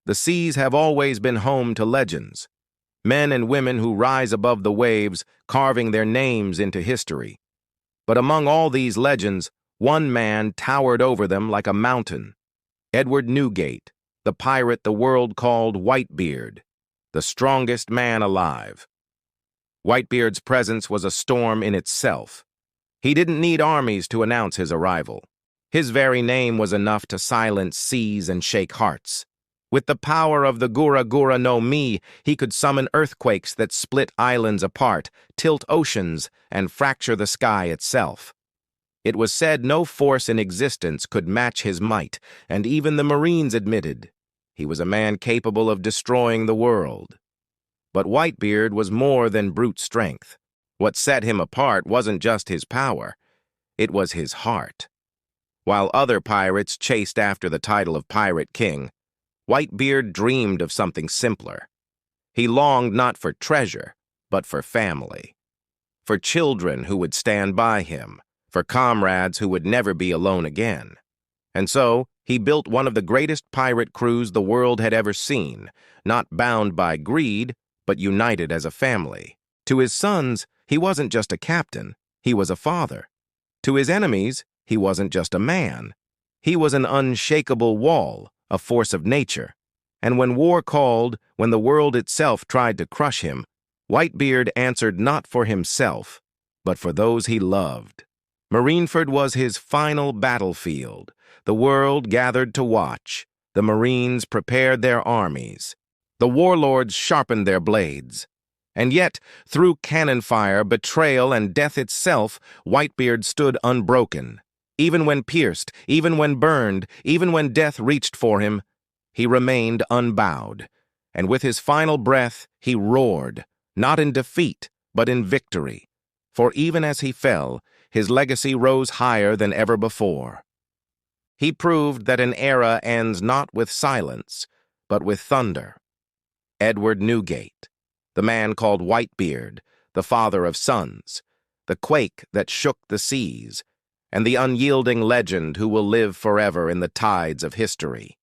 The seas have always been home to legends, men and women who rise above the waves, carving their names into history. But among all these legends, one man towered over them like a mountain: Edward Newgate, the pirate the world called Whitebeard, the strongest man alive. Whitebeard's presence was a storm in itself. He didn't need armies to announce his arrival. His very name was enough to silence seas and shake hearts. With the power of the Gura Gura no Mi, he could summon earthquakes that split islands apart, tilt oceans, and fracture the sky itself. It was said no force in existence could match his might, and even the Marines admitted he was a man capable of destroying the world. But Whitebeard was more than brute strength. What set him apart wasn't just his power, it was his heart. While other pirates chased after the title of Pirate King, Whitebeard dreamed of something simpler. He longed not for treasure, but for family. For children who would stand by him, for comrades who would never be alone again. And so, he built one of the greatest pirate crews the world had ever seen, not bound by greed, but united as a family. To his sons, he wasn't just a captain, he was a father. To his enemies, he wasn't just a man. He was an unshakable wall, a force of nature. And when war called, when the world itself tried to crush him, Whitebeard answered not for himself, but for those he loved. Marineford was his final battlefield. The world gathered to watch. The Marines prepared their armies. The warlords sharpened their blades. And yet, through cannon fire, betrayal, and death itself, Whitebeard stood unbroken. Even when pierced, even when burned, even when death reached for him, he remained unbowed. And with his final breath, he roared, not in defeat, but in victory. For even as he fell, his legacy rose higher than ever before. He proved that an era ends not with silence, but with thunder. Edward Newgate, the man called Whitebeard, the father of sons, the quake that shook the seas, and the unyielding legend who will live forever in the tides of history.